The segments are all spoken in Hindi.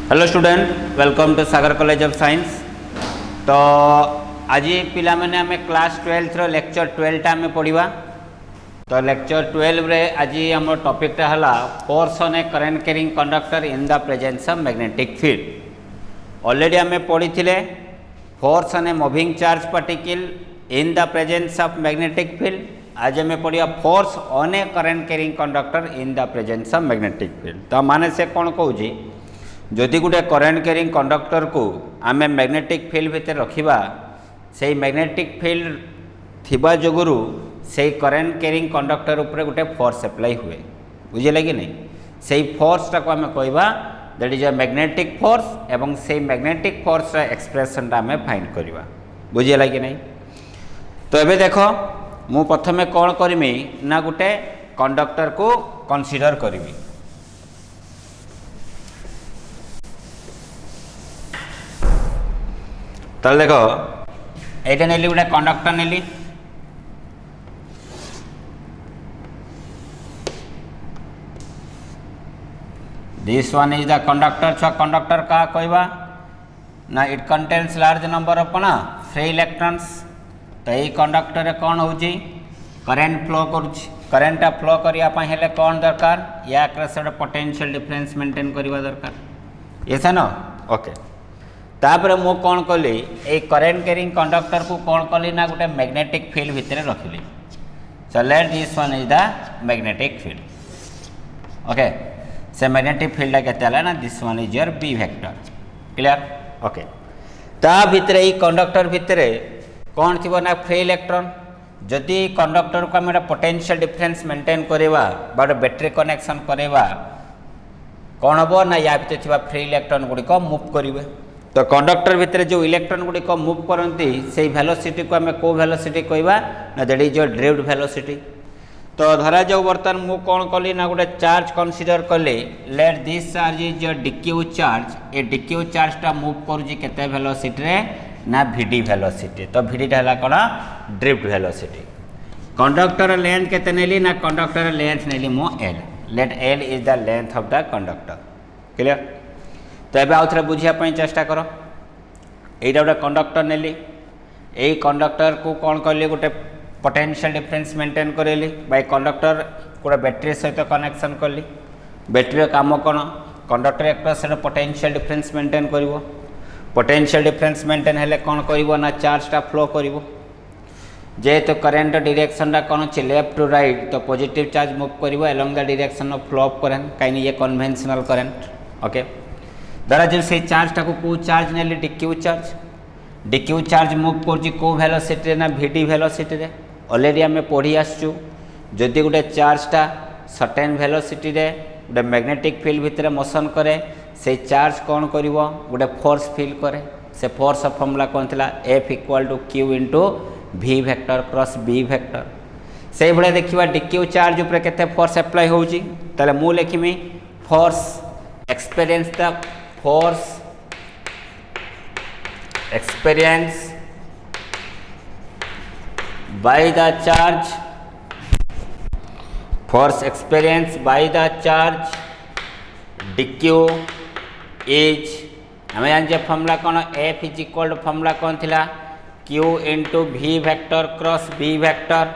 Hello student, welcome to Sagar college of science. तो आज पिला माने आमे क्लास 12 रो लेक्चर 12 आमे पढ़िबा। तो लेक्चर 12 रे आज हमर टॉपिक टा हला force on a current carrying conductor in the presence of magnetic field. Already आमे पढ़िथिले force on a moving charge particle in the presence of magnetic field. आज आमे पढ़िया force on a current carrying conductor in the presence of magnetic field. तो माने से कोन कहूजी, जदि गोटे करेन्ट कैरिंग कंडक्टर को आम मैग्नेटिक फील्ड भितर रखा, से मैग्नेटिक फील्ड थिबा जोगुरु से करेन्ट कैरिंग कंडक्टर उपर गोटे फोर्स अप्लाई हुए। बुझे कि नहीं? से फोर्स टाक आम कहवा that is a magnetic force, एवं से मैग्नेटिक फोर्स एक्सप्रेशन आम फाइंड करवा। बुझे कि नहीं? तो ये देख मु प्रथम कौन करमी ना गोटे कंडक्टर को कंसीडर करी। तो देख ये नेली गोटे कंडक्टर नेली, this one is the conductor. छुआ कंडक्टर का कहवा ना it contains large number of ना फ्री इलेक्ट्रॉन्स। तो यही कंडक्टर कौन होची करेन्ट फ्लो करुच्ची। करेन्ट फ्लो करने हेले कौन दरकार, या पोटेंशियल डिफरेंस मेंटेन करवा दरकार। ये से न ओके। तापर मु कौन कली ए करेन्ट कैरिंग कंडक्टर को कौन कली ना गोटे मैग्नेटिक फील्ड भितर रखिली। So let this one is the magnetic field. Okay, से मैग्नेटिक फील्ड केते हला ना this one is your B vector. Clear? Okay. ता भितर ए कंडक्टर भितर कौन थी ना फ्री इलेक्ट्रॉन। जदि कंडक्टर को आम पोटेंशियल डिफरेंस मेंटेन करवा बा बैटरी कनेक्शन करवा, कौन हम ना या भितर थी फ्री इलेक्ट्रॉन गुड़िक मूव करेंगे। तो कंडक्टर भितर जो इलेक्ट्रॉन गुड़िक मूव करती से वेलोसिटी को आम कौ वेलोसिटी कहवा ना that is your drift velocity. तो धरा जाऊ बर्तमान मु कौन कली ना गोटे चार्ज कंसीडर कली। Let this charge is your dQ charge. A dQ charge टा मूव करुच्ची केते वेलोसिटी रे ना वीडी वेलोसिटी। तो वीडी टा हला कोन ड्रिफ्ट वेलोसिटी। कंडक्टर लेंथ केते नेली ना कंडक्टर लेंथ नेली मो L. Let L is the length of the conductor. Clear? तो ये आउ थे बुझापी चेष्टा कर। यहीटा गोटे कंडक्टर नेली, यही कंडक्टर को कौन कली गोटे पोटेंशियल डिफरेंस मेंटेन करेली बाय कंडक्टर गोटे बैटेरी सहित कनेक्शन कली। बैटेरी काम कौन, कंडक्टर एक से पोटेंशियल डिफरेंस मेंटेन कर। पोटेंशियल डिफरेंस मेंटेन हेले कौन कर ना चार्जटा फ्लो कर। जेहेतु करेन्ट डायरेक्शन कौन अच्छे लेफ्ट टू राइट, तो पॉजिटिव चार्ज मूव कर along the direction of flow of current, कहीं ये कन्वेंशनल करेंट। ओके, धरा जो से चार्जटा को चार्ज नेली dq charge. Dq charge move कर वेलोसिटी ना वीडी वेलोसिटी रे। ऑलरेडी आम पढ़ी आसचु जदि गोटे चार्जटा सर्टेन वेलोसिटी रे गोटे मैग्नेटिक फील्ड भितर मोशन करे, से चार्ज कौन कर गोटे फोर्स फील करे। से फोर्स फॉर्मूला कौन थी F equal to q into v vector cross B vector. से भाई देखा डिक्यू चार्ज उपर केते फोर्स अप्लाई होची। ताले मु लिखिमी force experience the force experience by the charge. Force experience by the charge dq is हमें जानते फॉर्मूला कौन F is equal to formula कौन थिला q into v vector cross B vector.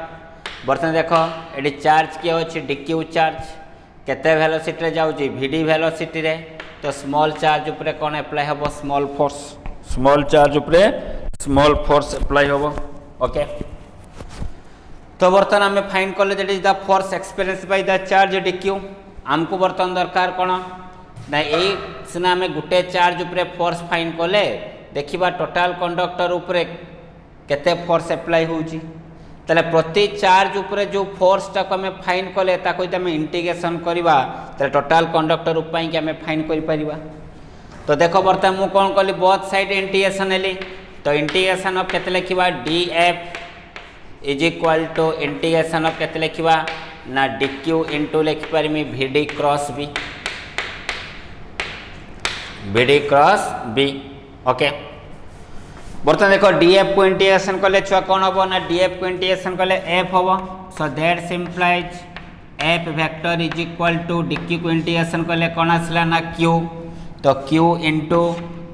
बर्तमान देख ये चार्ज किए अच्छे डिक्यू चार्ज केते वेलोसिटी रे जाउची वीडी वेलोसिटी रे। तो स्मॉल चार्ज उपरे कौन अप्लाई हम स्मॉल फोर्स। स्मॉल चार्ज उपरे स्मॉल फोर्स अप्लाई हम। ओके, तो बर्तमान आम फाइंड कले that is the force experience by the charge dQ. आमको बर्तमान दरकार कौन ना यही सीना आम गोटे चार्ज उपरे फोर्स फाइंड कले देखा टोटाल कंडक्टर उपरे केते फोर्स अप्लाई होची। ताले प्रति चार्ज उपरे जो फोर्स टाक आम फाइंड कले ताको आम इंटीग्रेशन करवा ताले टोटाल कंडक्टर उपाय कि आम फाइंड कर परिबा। तो देखो बर्तमान मु कौन कली बोथ साइड इंटीग्रेशन हेली। तो इंटीग्रेशन ऑफ केते लिखिबा d F is equal to integration of केते लिखिबा ना डी क्यू इंटू लिखि पारिमी v d cross B. V d cross B. Okay, बर्तमान देखो डीएफ को इंटीग्रेशन कले छुआ कौन हम ना डीएफ को इंटीग्रेशन कले एफ हम। So that simplifies F vector is equal to d q को इंटीग्रेशन कले कौन आसला ना क्यू। तो क्यू इंटू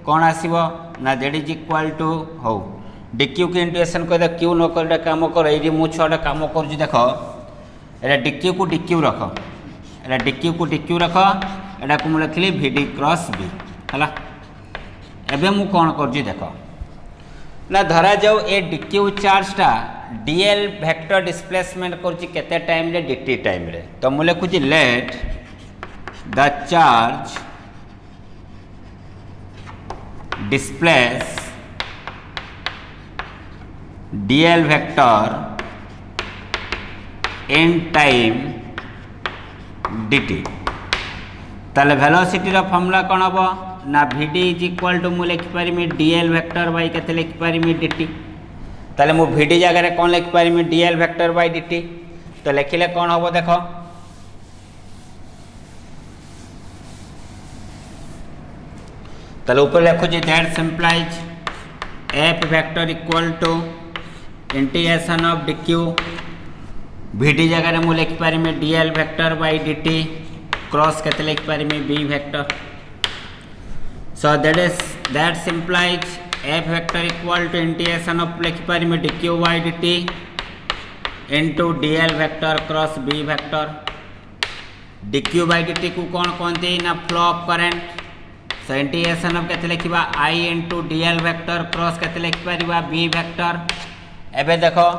कौन आसो ना दैट इज इक्वाल टू हो डिक्यू की इंटुएशन कर क्यू न कर कम कर ये मुझे कम कर देख ये डिक्यू को डिक्यू रख ये डिक्यू को डिक्यू रख एटा को मुझे लिखली भिडी क्रॉस बी है एवं मु कौन कर देख ना धरा जाऊ ए डिक्यू चार्जटा डीएल वेक्टर डिस्प्लेसमेंट करते टाइम रे डिटी टाइम रे तो मुझे लिखुची let the charge displace dl vector in time dt ताले वेलोसिटी रो फॉर्मूला कौन हम ना भिडी इज इक्वाल टू मुझे लिखिपारि डीएल वेक्टर बाई के लिखिपारि डिटी ताले मु भिडी जगह कौन लिखिपारि डीएल वेक्टर बाई डिटी तो लिखिले कौन हम देख ताले ऊपर लिखुची that simplifies F vector equal to integration of dq भिडी जगह मुझे लिखिपारि dl vector by dt cross के लिखिपारि B vector so that implies f vector equal to integration of लिखिपारि dq by dt into dl vector cross b vector dq by dt को कौन कहते ना flow of current so integration of केते लिखिबा I into dl vector cross केते लिखिपारिबा b vector एबे देखो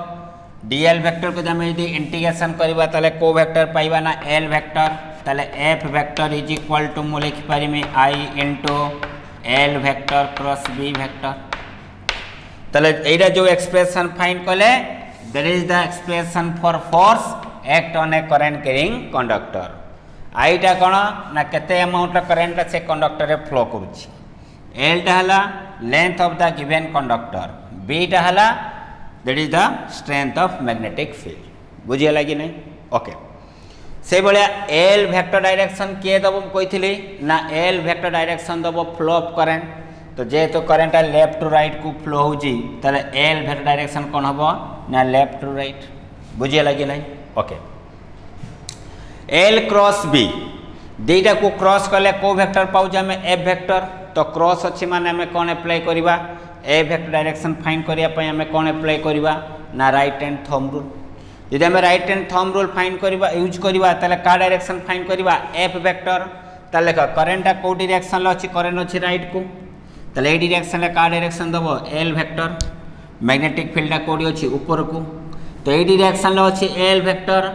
dl vector को हम यदि इंटीग्रेशन करबा ताले को वेक्टर पाइबा ना l vector ताले f vector is equal to मु लिखिपारि I into l vector cross b vector ताले एटा जो एक्सप्रेशन फाइंड कले that is the expression for force act on a current carrying conductor आईटा कौन ना केते अमाउंट करंट से कंडक्टर रे फ्लो करूची एल टा हला length of the given conductor B टा हला that is the strength of magnetic field बुझियला कि नहीं ओके से भाया एल वेक्टर डायरेक्शन किए दब कही ना एल वेक्टर डायरेक्शन दब फ्लो ऑफ करंट तो जेहेतु करंट लेफ्ट टू राइट को फ्लो होजी ताले एल वेक्टर डायरेक्शन कौन हम ना लेफ्ट टू राइट बुझियला कि नहीं ओके एल क्रॉस बी दुईटा को क्रॉस कले को वेक्टर पाऊँ आम एफ वेक्टर तो क्रॉस अच्छी माने आम कौन अप्लाई करवा ए वेक्टर डायरेक्शन फाइंड करने आम कौन अप्लाई करवा ना राइट हैंड थंब रूल यदि आम right hand thumb rule find करवा यूज करवा ताले का डायरेक्शन फाइंड करवा एफ वेक्टर ताले करेंटा कौ डायरेक्शन अच्छी करेंट अच्छी राइट को ताले ए डायरेक्शन का डायरेक्शन दब एल वेक्टर मैग्नेटिक फील्ड कौटी अच्छी ऊपर को तो ये डायरेक्शन अच्छी एल वेक्टर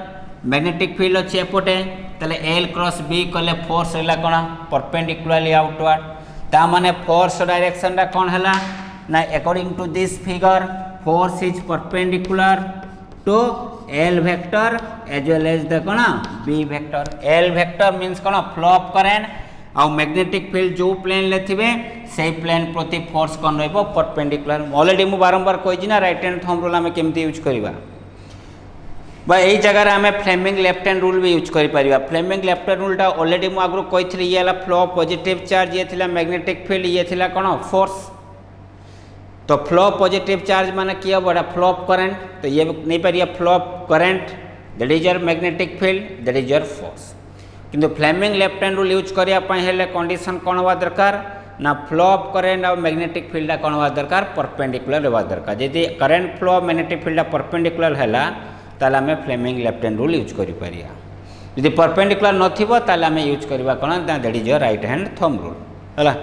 मैग्नेटिक फील्ड अच्छी एपटे ताले एल क्रॉस बी कले फोर्स है कौन परपेंडिकुलरली आउटवर्ड ता माने फोर्स डायरेक्शन टा कौन है ना according to this figure force is perpendicular to L vector as well as the कौन B vector L vector means कौन फ्लो ऑफ करेंट आ मैग्नेटिक फील्ड जो प्लेन ले थिबे से प्लेन प्रति फोर्स कौन रहबो परपेंडिकुलर ऑलरेडी मु बारंबार कहि ना राइट हैंड थंब रूल आमे केमती यूज करबा बा यही जगह आम फ्लेमिंग लेफ्ट हैंड रूल भी यूज कर फ्लेमिंग लेफ्ट हैंड रूलटा ऑलरेडी मुझे आगु कही ये फ्लो पॉजिटिव चार्ज ये थिला मैग्नेटिक फील्ड ये थिला कौन फोर्स तो फ्लो पॉजिटिव चार्ज माने किए बड़ा फ्लो ऑफ करंट तो ये नहीं पारिए flow of current that is your magnetic field that is your force किंतु Fleming left hand rule use करने कंडीशन कौन हवा दरकार ना फ्लो ऑफ करंट और मैग्नेटिक फील्ड कौन हवा दरकार परपेंडिकुलर हवा दरकार जदि current flow of magnetic field perpendicular है ताले आम Fleming left hand rule use करिपारिया यदि परपेंडिकुलर नथिबो ताले आम यूज करबा कोन that is your right hand thumb rule हला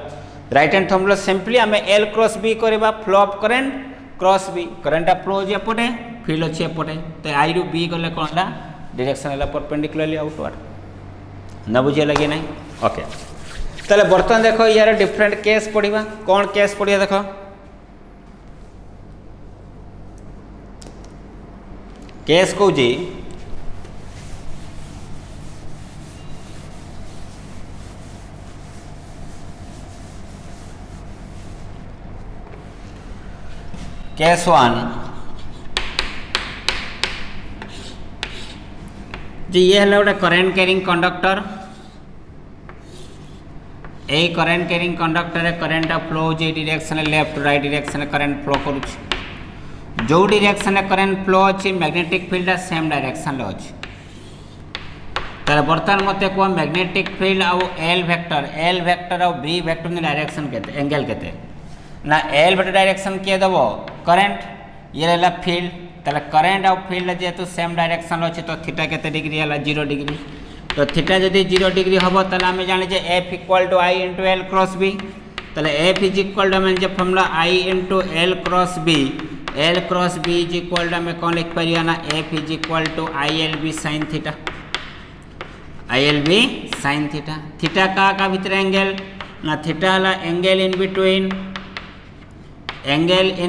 right hand thumb rule simply आम एल क्रॉस बी करबा flow of current cross B current flow जे एपटे फील्ड अछि एपटे तो आई रु बी गले कोन ला डायरेक्शन हला परपेंडिकुलरली आउटवर्ड न बुझे लगे नहीं ओके ताले बर्तन देखो यार डिफरेंट केस पढ़िबा कोन केस पढ़िया देखो केस कौन केस वन जी ये है गोटे करेंट कैरिंग कंडक्टर यही current carrying conductor current flow हो direction left right direction current flow करुच्ची जो डायरेक्शन करेंट फ्लो अच्छी मैग्नेटिक फील्ड सेम डायरेक्शन अच्छी तार बर्तमान मत कह मैग्नेटिक फील्ड आउ एल वेक्टर आउ बी वेक्टर डायरेक्शन केते एंगल केते ना एल वेक्टर डायरेक्शन किए दबो करंट ये रहला फील्ड ताले करंट आउ फील्ड जेहेतु सेम डायरेक्शन अच्छे तो थीटा केते डिग्री है 0 डिग्री तो थीटा जदि 0 डिग्री हम ताले आम जाने F equal to I into L cross B ताले एफ इज इक्वल टू जो formula I into L cross B is equal to आम कौन लिख पारिया ना F is equal to I L B sine theta ILB sin theta theta का भीतर एंगल ना थीटा है angle in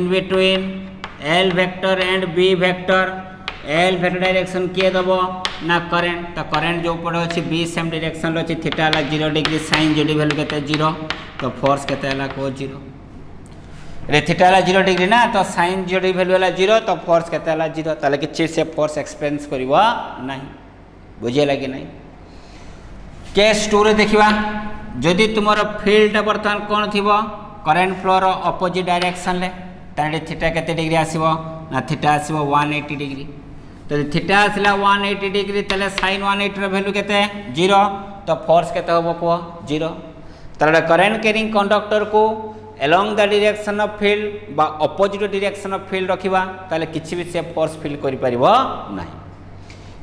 between L vector and B vector L vector direction किए दबो ना करेंट तो करेंट जो पड़े अच्छी B सेम डायरेक्शन अच्छी थीटा है 0 डिग्री साइन जो वैल्यू के 0 तो फोर्स के को 0 रे थीटा है 0 डिग्री ना तो साइन जो वैल्यू है 0 तो फोर्स के 0 ताले किसी से फोर्स एक्सपेरियंस करवा नहीं बुझेगा कि नहीं। केस 2 रे देखिबा जदि तुमर फील्ड बर्तमान कौन थी करेंट फ्लोर अपोजिट डायरेक्शन ले ताले थीटा केते डिग्री आसीबो ना थीटा आसीबो 180 डिग्री तो थीटा आसला 180 डिग्री ताले sin 180 रो वैल्यू केते 0 तो फोर्स केते होबो को 0 ताले करेंट कैरिंग कंडक्टर को along the direction of field बा अपोजिट डायरेक्शन ऑफ फील्ड रखिबा ताले किछि भी से फोर्स फील करि परिबो नहीं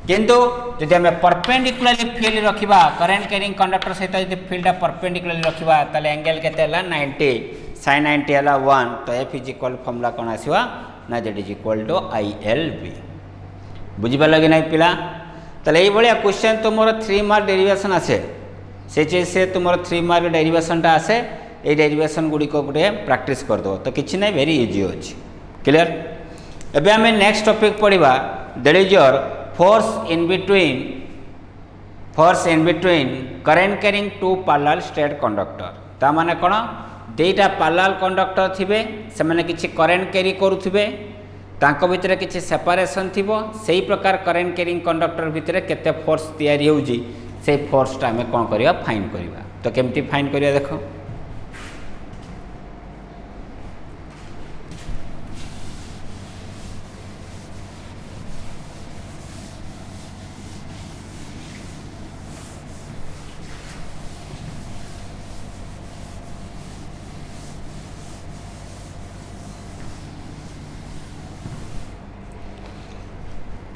किंतु जदि आम परपेंडिकुलरली फील्ड रखा करेंट कैरिंग कंडक्टर सहित जो फील्ड परपेंडिकुलरली रखा ताले एंगल केते 90 sin 90 है 1 तो एफ इज इक्वल फॉर्मूला कौन आसवा ना Z is equal to ILB बुझिपार कि नहीं पिला ताले ये भाया क्वेश्चन तुम 3 मार्क डेरिवेशन आसे से चीज से तुम 3 मार्क डेरिवेशनटा आसे ये डेरिवेशन गुड़िक गोटे प्रैक्टिस करदो तो किसी ना वेरी इजी अच्छे क्लियर। एबे आम नेक्स्ट टॉपिक पढ़ा that is your force in between current carrying two parallel straight conductor ता माने कौन दुईटा parallel conductor थिबे से माने किछि current carry करुथिबे तांको भितर किछि सेपरेशन थिबो सेही प्रकार current carrying conductor भितर केते फोर्स तैयारी होउजी से फोर्स ता हमें कौन करिया फाइंड करिवा तो केमती फाइंड करिया देखो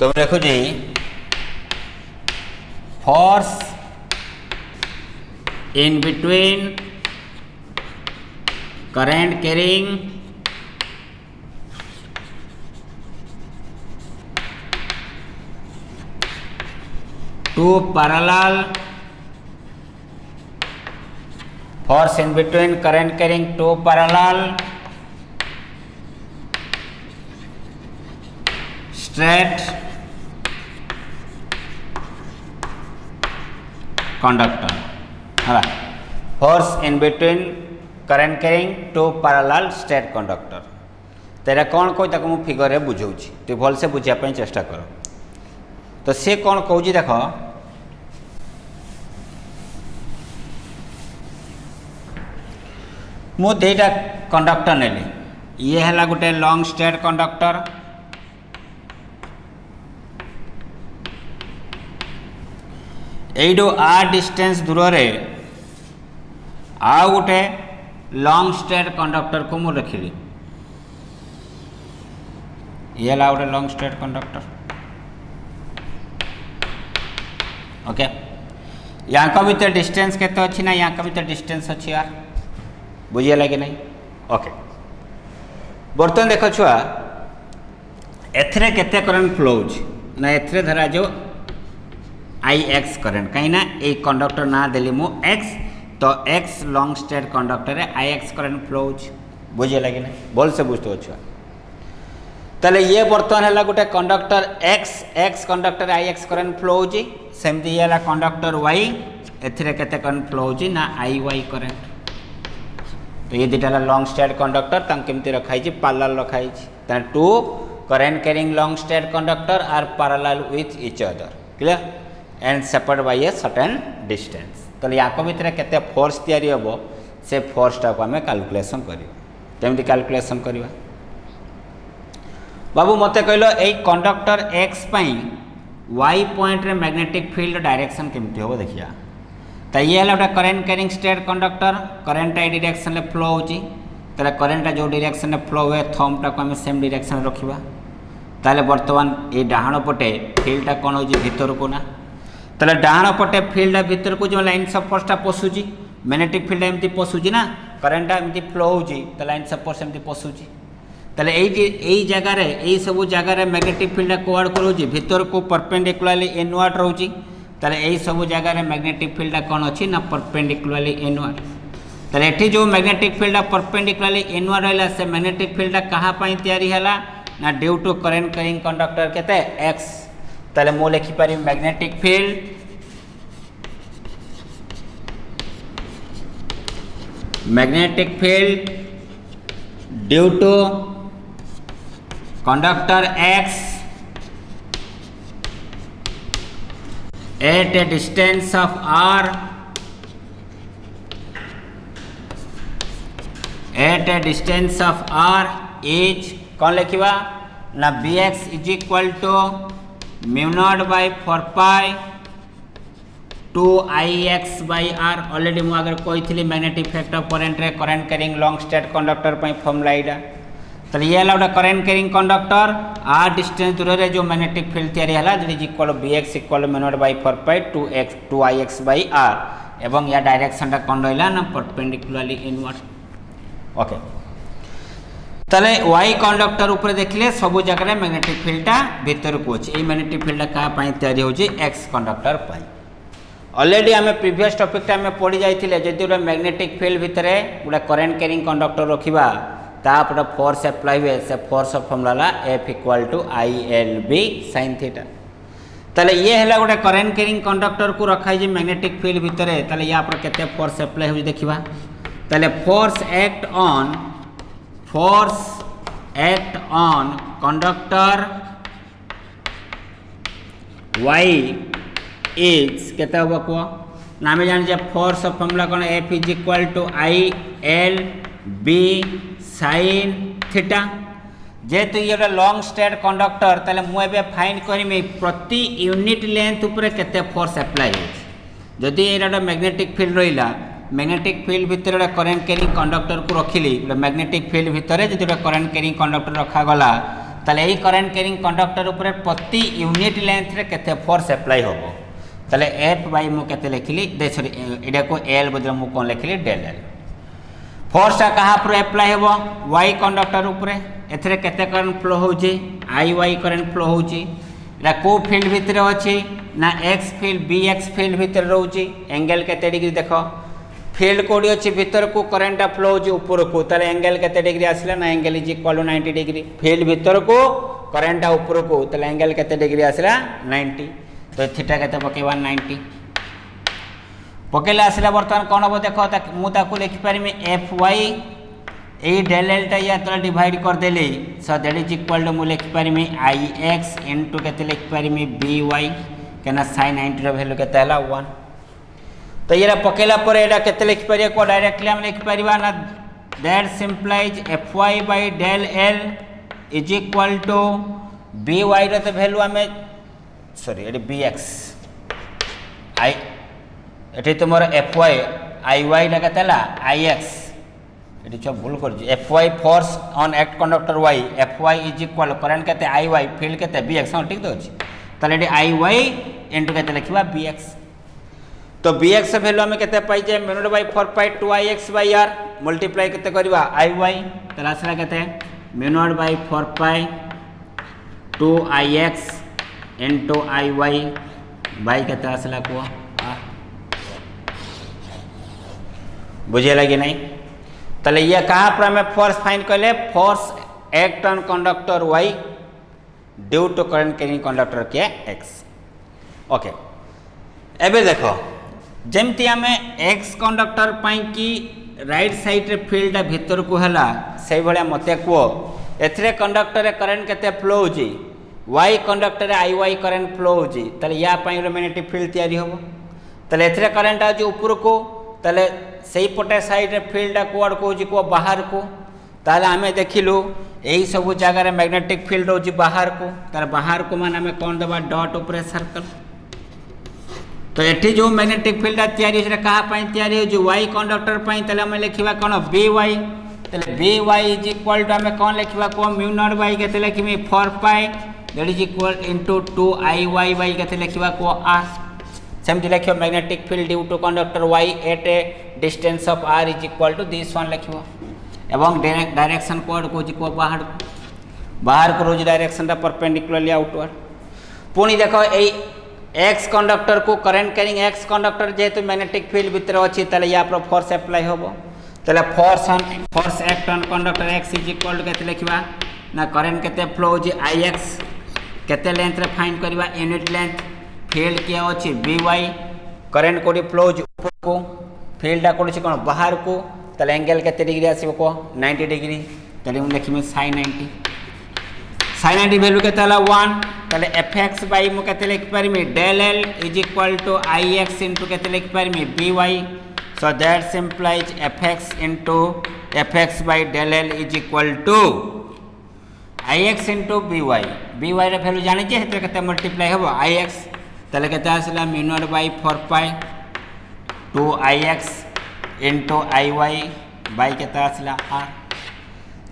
तो देखो जी force in between current carrying two parallel force in between current carrying two parallel straight conductor है force in between current carrying two parallel straight conductor तेरा कौन कह ताको मु फिगर रे बुझाऊँ तो भल से बुझापी चेष्टा कर तो सी कौन कहूँ देख मु दुईटा कंडक्टर नेली ये है गोटे लॉन्ग स्ट्रेट कंडक्टर एडू आर डिस्टेंस दूर रे आउ गोटे लॉन्ग स्ट्रेट कंडक्टर को मु रखिली ये है गोटे लॉन्ग स्ट्रेट कंडक्टर ओके यहाँ भीतर डिस्टेंस केते अच्छी ना यहाँ भीतर डिस्टेंस अच्छी यार बुझीगला कि नहीं ओके बर्तमान देख छुआ एथरे केते करंट फ्लो ना एथरे धरा जो आई एक्स करेंट कहीं ना ये कंडक्टर ना देली मु एक्स तो एक्स लॉन्ग स्ट्रेट कंडक्टर है आई एक्स करेंट फ्लो बुझीगला कि नहीं बोल से बुझते छुआ ताले ये बर्तमान है गोटे conductor x x conductor I x current flow होची सेमती ये कंडक्टर वाई एथरे केते करंट फ्लो होची ना आई वाई करेंट तो ये दुटा लॉन्ग स्ट्रेट कंडक्टर तंग केमती रखाई पैरेलल रखाई two current carrying long straight conductor are parallel with each other clear and separated by a certain distance तो या भितर केते फोर्स तैयारी होबो से फोर्सटा को आम कैलकुलेशन करियो केमती कैलकुलेशन करिवा बाबू मते कहलो ए कंडक्टर एक्स पई वाई पॉइंट रे मैग्नेटिक फील्ड डायरेक्शन केमती हो देखिया। तो ये है गोटे current carrying state conductor, current ये डायरेक्शन में फ्लो होची, ताले करेन्ट जो डायरेक्शन में फ्लो हुए थंब टाको आम सेम डायरेक्शन रखिबा। ताले वर्तमान ये डाहाण पटे फील्डटा कौन हो भीतर को ना, ताले डाहाण पटे फील्डटा भीतर को जो लाइन ऑफ फोर्सटा पशुची, मैग्नेटिक फील्ड एमती पशुची ना, करेन्टटा एमती फ्लो होची तो लाइन ऑफ फोर्स एमती पशुची। ताले एई जगह रे एई सब जगह रे मैग्नेटिक फील्ड कोआड करूची भीतर को परपेंडिकुलरली इनवर्ड रहउची। ताले एई सब जगह रे मैग्नेटिक फील्ड कौन अछि ना परपेंडिकुलरली इनवर्ड। ताले एठी जो मैग्नेटिक फील्ड परपेंडिकुलरली इनवर्ड रहला से मैग्नेटिक फील्ड कहा पई तयारी हला ना due to current carrying conductor केते x। ताले मो लिखि पारि magnetic field due to conductor x at a distance of r is कौन लिखा ना bx is equal to mu naught by 4 pi 2 ix by r। Already मु अगर कोई थी मैग्नेटिक इफेक्ट ऑफ करंट रे current carrying long straight conductor पई फॉर्मूला एटा। तो ये है गोटे current carrying conductor R distance दूर रे जो मैग्नेटिक फील्ड तैयारी हला जे is equal bx equal mu naught by 4 pi 2 ix by r एवं या डायरेक्शन टा कौन रहला ना परपेंडिकुलरली इनवर्ड। ओके ताले वाई कंडक्टर ऊपर देखले सब जगह मैग्नेटिक फील्डटा भीतर को अछि। ए मैग्नेटिक फील्ड का पई तैयारी होछि एक्स कंडक्टर पई। ऑलरेडी आम प्रीवियस टॉपिक टा में पढ़ी जाइथिले जदि गोटे मैग्नेटिक फील्ड भितरे गोटे करेन्ट कैरिंग कंडक्टर रखिबा तापर फोर्स अप्लाई हुए से force formula F equal to ILB sin theta. ताले ये हैला गोटे करेन्ट कैरिंग कंडक्टर को रखाई जे मैग्नेटिक फील्ड भितरे ताले या पर केते फोर्स अप्लाई हो देखिबा। ताले force act on conductor y is केते होबो को ना हम जान जे फोर्स फॉर्मूला कोन F is equal to ILB sin theta. जेहेतु ये गोटे लॉन्ग स्टेट कंडक्टर ताले मु एबे फाइंड करमी प्रति यूनिट लेंथ ऊपर केते फोर्स अप्लाई होछि। जदि एरा गोटे मैग्नेटिक फील्ड रहिला मैग्नेटिक फील्ड भितर गोटे करेन्ट कैरिंग कंडक्टर को रखिली गोटे मैग्नेटिक फील्ड भितर जदि गोटे करेन्ट कैरिंग कंडक्टर रखा गला ताले एई करेन्ट कैरिंग कंडक्टर ऊपर प्रति यूनिट लेंथ रे केते फोर्स अप्लाई होबो। ताले F बाय मु केते लिखिली सॉरी एडा को L बदल मु कोन लिखिली डेल L। फोर्स टा कहा पर अप्लाई होबो y कंडक्टर ऊपर एथरे केते करंट फ्लो होउची IY करंट फ्लो होउची। एटा को फील्ड भितर अछि ना x फील्ड bx फील्ड भितर रहउची। एंगल केते डिग्री देखो फील्ड कोडी अछि भीतर को करंट फ्लो होउची ऊपर को ताले एंगल केते डिग्री आसला ना angle is equal to 90 degree. Field भीतर को करंट ऊपर को ताले एंगल केते डिग्री आसला 90। तो थीटा केते पकेबा 90 पकेला आसला बर्तमान कोन हो देखो मु ताको लिखि परमी Fy ए डेल एल टा या तो डिवाइड कर देले so that is equal to मु लिखि परमी Ix इनटू केते लिखि परमी By केना sin 90 रो वैल्यू केते हला 1। तो ये पकेला पर एडा केते लिखि परिया को डायरेक्टली हम लिखि परिबा ना that simplifies Fy by del L is equal to By रो तो वैल्यू हमें सॉरी एडी Bx I एठी तुमर Fy Iy लगतला Ix एठी छ भूल कर Fy force on act conductor y Fy is equal current केते Iy फील्ड केते Bx हां ठीक तो अछि। ताले एडी Iy इनटू केते लिखबा Bx। तो Bx वैल्यू हमें केते पाइ जे mu naught by 4 pi 2Ix bye r multiply केते करबा Iy ताले आसला केते mu naught by 4 pi 2Ix into Iy by केते आसला को बुझे लगे नहीं। ताले ये कहाँ पर हमें फोर्स फाइंड कले force act on conductor y due to current carrying conductor के x। ओके एबे देखो जमती हमें x कंडक्टर पाई कि राइट साइड रे फील्ड भीतर को हला से भलिया मते को एथरे कंडक्टर रे करंट केते फ्लो होजी y कंडक्टर रे Iy करंट फ्लो होजी ताले या पाई मैग्नेटिक फील्ड तयारी होबो। ताले एथरे करंट आ जो ऊपर को ताले सही पटे साइड रे फील्ड कोड को जी को बाहर को ताहले आमे देखिलु यही सब जगह मैग्नेटिक फील्ड रोज बाहर को तार बाहर को मान आमे कौन दबा डॉट ऊपर सर्कल तो एठी जो मैग्नेटिक फील्ड तैयारी होछ कहा पई तैयारी हो जो y कंडक्टर पई तले हम लिखिबा कोन by तले by इज इक्वल टू हमें कौन लिखिबा को म्यू नॉट बाय केते लिखिबी 4 pi that is equal into 2iy by केते लिखिबा को r सेमति लिखियो magnetic field due to conductor y at a distance of r is equal to this one लिखिबो एवं डायरेक्शन कोड को जी को बाहर को रोज डायरेक्शन दा परपेंडिकुलरली आउटवर्ड पुणी देखो ए एक्स कंडक्टर को करंट कैरिंग एक्स कंडक्टर जेहेतु मैग्नेटिक फील्ड भीतर अच्छी तले या पर फोर्स अप्लाई होबो तले force act on conductor X is equal to केते लिखिबा ना करंट केते फ्लो हो जी ix केते लेंथ रे फाइंड करबा यूनिट लेंथ फील्ड के अछि by करंट कोडी फ्लो हो ऊपर को फील्ड आ कोडी कोन बाहर को तले एंगल केते डिग्री आसीबो को 90 डिग्री तले हम लिखिमे sin 90 वैल्यू केते हला 1 तले fx बाय मु केते लिख परमी del l is equal to ix into केते लिख परमी by so that implies fx into fx by del l is equal to ix into by रे वैल्यू जानि जे हेते केते मल्टीप्लाई होबो ix तले केते आसला mu naught by 4 pi 2ix into iy by केते आसला r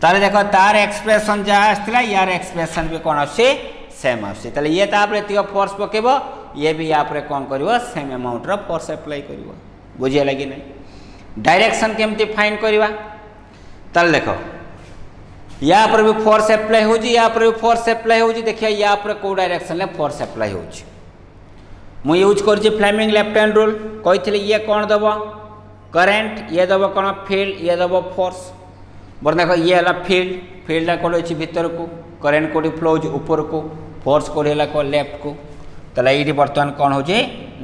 तारे देखो तार एक्सप्रेशन जा आसला यार एक्सप्रेशन भी कोन आसे सेम आसे तले ये ता आपरे तियो फोर्स पकेबो ये भी या पर कोन करबो सेम अमाउंट रो फोर्स अप्लाई करबो बुझिया लगी नै डायरेक्शन केमती फाइंड करबा तले देखो या पर भी फोर्स अप्लाई हो जी या पर भी फोर्स अप्लाई हो जी देखिया या पर को डायरेक्शन ले फोर्स अप्लाई हो जी मु यूज कर जी फ्लेमिंग लेफ्ट हैंड रूल कहिथिले ये कोन दबो करंट ये दबो कोन फील्ड ये दबो फोर्स बर देखो ये हला फील्ड कोड अछि भीतर को करंट कोडी फ्लो हो ऊपर को फोर्स कोडी हला को लेफ्ट को तले इडी वर्तमान कोन हो जे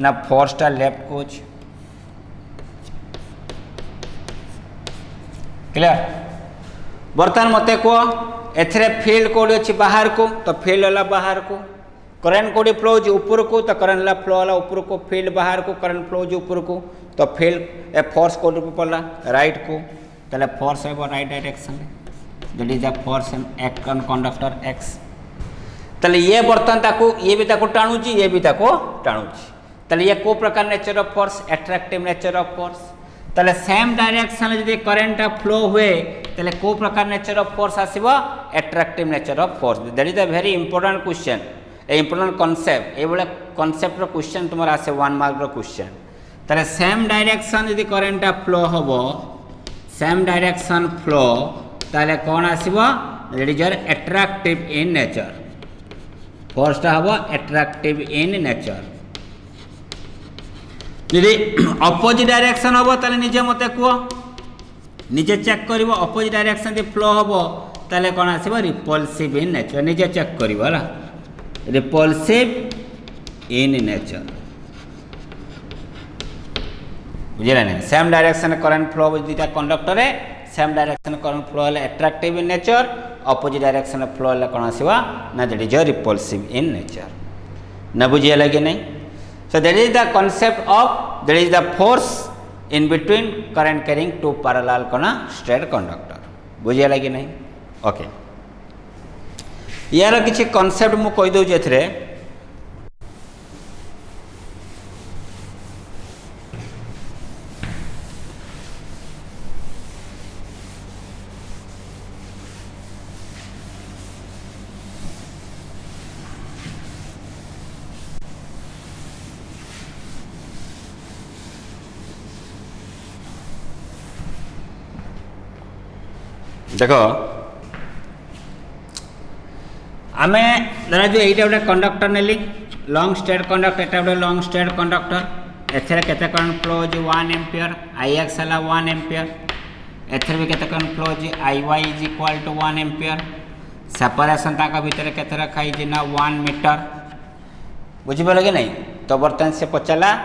ना फोर्स टा लेफ्ट को अछि क्लियर वर्तमान मते को एथरे फील्ड कोड अछि बाहर को तो फील्ड हला बाहर को करंट कोडी फ्लो हो ऊपर को तो करंट हला फ्लो हला ऊपर को फील्ड बाहर को करंट फ्लो हो ऊपर को तो फील्ड ए फोर्स कोड पे पड़ला राइट को तले फोर्स है right direction that is the force act on conductor x तले ये बर्तन ताको ये भी ताको टाणु छी ये भी ताको टाणु छी तले ये को प्रकार nature of force attractive nature of force तले सेम डायरेक्शन यदि करंट फ्लो हुए तले को प्रकार नेचर ऑफ फोर्स आसीबो attractive nature of force that is a very important question ए इंपोर्टेंट कांसेप्ट ए बळे कांसेप्ट रो क्वेश्चन तुमर आसे 1 मार्क रो क्वेश्चन तले सेम डायरेक्शन यदि करंट फ्लो होबो सेम डायरेक्शन फ्लो ताले कौन आसीबो that is attractive in nature force टा हबो अट्रैक्टिव इन नेचर यदि अपोजिट डायरेक्शन हबो ताले निजे मते को निजे चेक करिवो अपोजिट डायरेक्शन दे फ्लो हबो ताले कौन आसीबो रिपल्सिव इन नेचर निजे चेक करिवो हला रिपल्सिव इन नेचर बुझिला नै सेम डायरेक्शन करंट फ्लो दिटा कंडक्टर है सेम डायरेक्शन करंट फ्लो है attractive in nature opposite direction flow है कोन आसीबा ना that is repulsive in nature ना बुझिया लगे नै so that is the concept of that is the force in between current carrying two parallel कोना स्ट्रेट कंडक्टर बुझिया लगे नै ओके यार किछि कांसेप्ट मु कहि दउ जेथरे देखो आमे धरा जो एटा गोटे कंडक्टर नेली लॉन्ग स्ट्रेट कंडक्टर एटा गोटे लॉन्ग स्ट्रेट कंडक्टर एथरे केते करंट फ्लो जो 1 एम्पियर ix हला 1 एम्पियर एथरे भी केते करंट फ्लो जो iy is equal to 1 ampere separation ताका भीतर केते रखाई जे ना 1 मीटर बुझिबो लगे नै तो बर्तन से पचला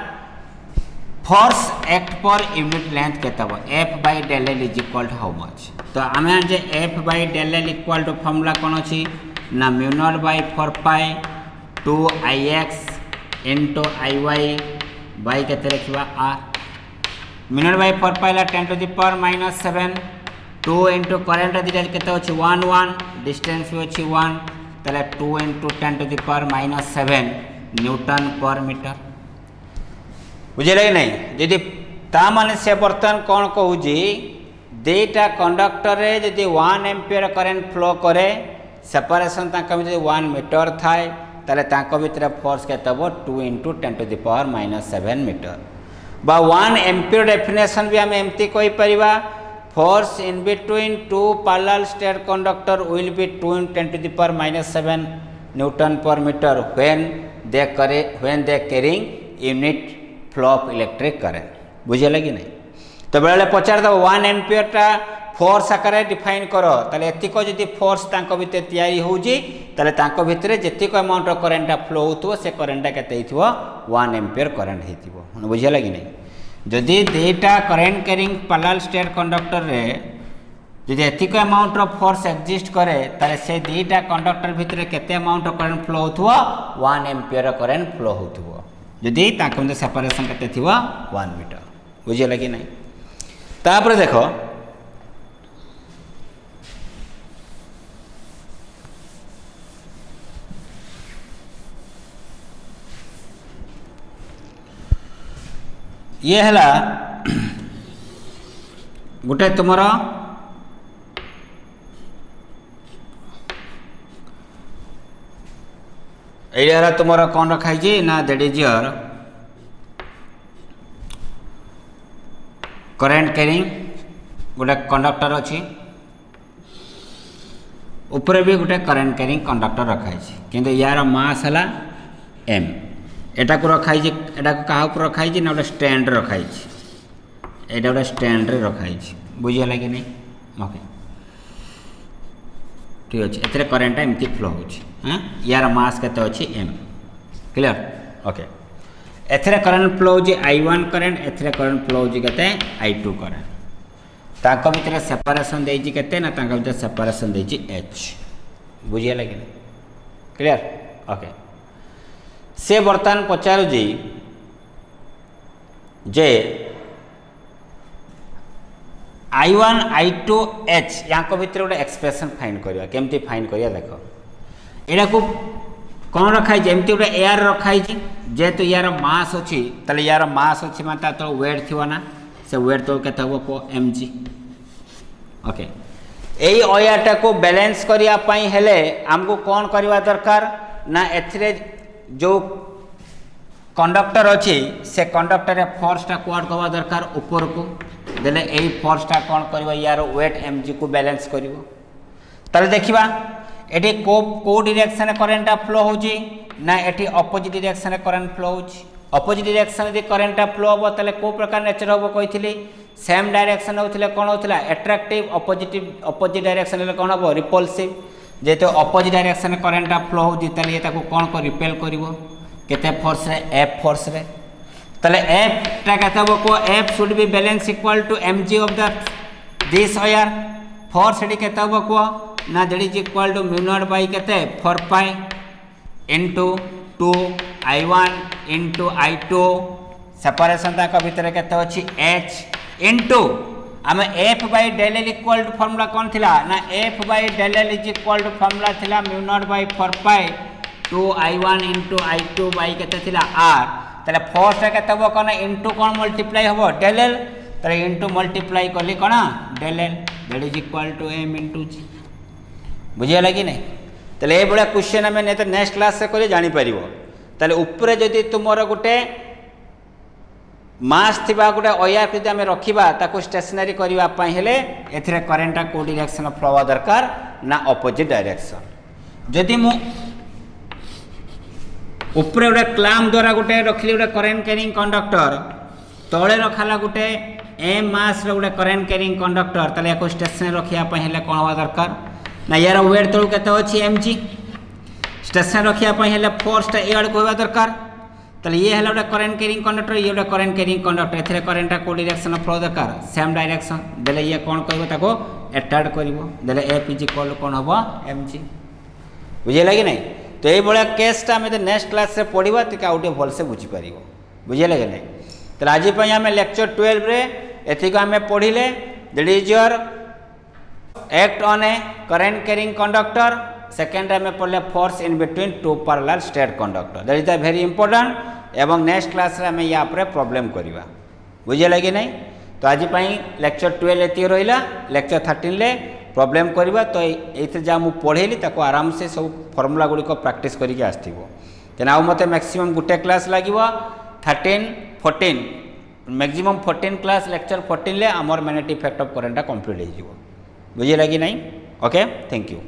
force act per unit length केते हो f by del l is equal to how much तो आमे जे f by del l equal to formula कोन अछि ना mu naught by 4 pi 2ix into iy by केते रखिबा r mu naught by 4 pi ला 10 to the power -7 2 into current दुटा केते अछि 1 1 डिस्टेंस भी अछि 1 ताले 2 into 10 to the power -7 newton per metre बुझिले कि नहीं यदि ता माने से बर्तन कौन कहूँ दुईटा कंडक्टर रे यदि 1 एम्पियर करेन्ट फ्लो करे सेपरेशन तांका में 1 मीटर थाए ताले तांको भितर फोर्स केते हो 2 into 10 to the power -7 metre बा 1 एम्पियर डेफिनेशन भी आम एमती कहि परिबा force in between two parallel straight conductor will be 2 into 10 to the power -7 newton per metre when they carrying unit flow of electric current बुझे कि नहीं तो बेले पचार दब 1 एम्पियर टा फोर्स आकार डिफाइन कर ताले एतिक जदि फोर्स तांको भितर तैयारी होउजी ताले तांको भितर जेतिक अमाउंट ऑफ करेंट फ्लो होतो से करेंट केते हिथिबो 1 एम्पियर करेंट हिथिबो बुझे कि नहीं जदि दुईटा current carrying parallel straight conductor रे जदि एतिक अमाउंट ऑफ फोर्स एक्जिस्ट करे ताले से दुईटा कंडक्टर भितर केते अमाउंट ऑफ करेंट फ्लो होतो 1 एम्पियर करेंट फ्लो होतो जदि तांको भितर सेपरेशन केते थिबो 1 मीटर बुझे कि नहीं तापर देखो ये है गोटे तुमर ये तुमर कौन रखाई ना that is your current carrying गोटे कंडक्टर अच्छी ऊपर भी गोटे करेंट कैरिंग कंडक्टर रखाई किंतु यार मास है एम एटा को रखाई एटा को कहा ऊपर रखाई ना गोटे स्टैंड रखाई एटा गोटे स्टैंड रे रखाई बुझीगला कि नहीं ओके ठीक अच्छे एथरे करेंट एमती फ्लो हो यार मास केते अच्छी एम क्लियर ओके एथरे करंट फ्लो हो I1 करंट एथरे करंट फ्लो हो केते I2 करंट ताको भितर सेपरेशन देछि केते ना ताको भितर सेपरेशन देछि H बुझियला कि क्लियर ओके से बर्तमान पचारु जे I1 I2 H या भितर गोटे एक्सप्रेशन फाइंड करवा केमती फाइंड करवा देख एटा को कौन रखाई एमती गोटे एयर रखाई जेहेतु यार मास अच्छी ताले यार मास अच्छी मात्रा तो वेट थी ना से वेट तो केते हो को mg ओके यही अयाटा को बैलेंस करने हेले आमको कौन करवा दरकार ना एथिरे जो कंडक्टर अच्छी से कंडक्टर फोर्सटा कुआड करवा दरकार ऊपर को देले यही फोर्सटा कौन कर यार वेट mg को बैलेंस करिवो ताले देखिबा एटी को डायरेक्शन करेंट फ्लो होजी ना एटी अपोजिट डायरेक्शन करेंट फ्लो होजी अपोजिट डायरेक्शन यदि करेंट फ्लो हम ताले को प्रकार नेचर हम कही सेम डायरेक्शन होथिले कोन होथिला अट्रैक्टिव अपोजिट डायरेक्शन ले कोन हो रिपल्सिव जेतो अपोजिट डायरेक्शन करेंट फ्लो होजी ताले ताको कोन को रिपेल करिवो केते फोर्स रे F फोर्स रे ताले F टा केते हो को F should be balance equal to mg of the this wire force डी केते हो को ना that is equal to mu naught by केते 4 पाई into 2 I1 into I2 separation ताका भीतर केते अछि H इनटू आम F by del L equal to formula कोन थिला ना F by del L is equal to formula थिला mu naught by 4 pi 2 I1 into I2 by केते थिला R तले फोर्स केते हो कोन इनटू कोन मल्टीप्लाई हो डेल L तले इनटू मल्टीप्लाई करली कोन del L that is equal to m into g बुझियला कि नहीं तले ए बडा क्वेश्चन हमें ने तो नेक्स्ट क्लास से करे जानि परिबो तले ऊपर जदि तुमरो गोटे मास थिबा गोटे अयार जदि हमें रखिबा ताको स्टेशनरी करबा पई हेले एथिरे करेंट को डायरेक्शन फ्लो हवा दरकार ना अपोजिट डायरेक्शन जदि मु ऊपर गोटे क्लैम्प द्वारा गोटे रखली गोटे करेंट कैरिंग कंडक्टर तळे रखाला गोटे m मास रो गोटे करेंट कैरिंग कंडक्टर तले को स्टेशनरी रखिया पई हेले कोन हवा दरकार ना यार वेट तळु केते अछि mg स्टेशन रखिया पई हेले फोर्स ता एड कोबा दरकार तले ये हेला गोटे करेंट कैरिंग कंडक्टर ये गोटे करेंट कैरिंग कंडक्टर एथरे करेंट को डायरेक्शन फ्लो दरकार सेम डायरेक्शन देले ये कोन करबो ताको अट्रैक्ट करबो देले f इज इक्वल कोन हबो mg बुझियला कि नहीं तो ये बड़ा केसटा हमें नेक्स्ट क्लास से पढ़ा तो आउटे भल से बुझी पार बुझे कि नहीं तो आज आम लेक्चर 12 रे एथि आम पढ़ले that is your act on A current carrying conductor, second आम पढ़ले force in between two parallel straight conductor, that is the very important. एवं नेक्स्ट क्लास रे आम या प्रॉब्लम करवा, बुझे कि नहीं। तो आज लेक्चर 12 ये रहा, लेक्चर 13 ले प्रॉब्लम करवा। तो ये जहाँ मुझे पढ़ेली ताको आराम से सब फर्मुला गुड़िक प्राक्ट करके आसो। तेना आउ मत मैक्सिमम गोटे क्लास लगे 13 14 मैक्सिमम 14 क्लास लेक्चर 14 ले आमर magnetic effect of current complete हो, बुझे कि नहीं। Okay, thank you.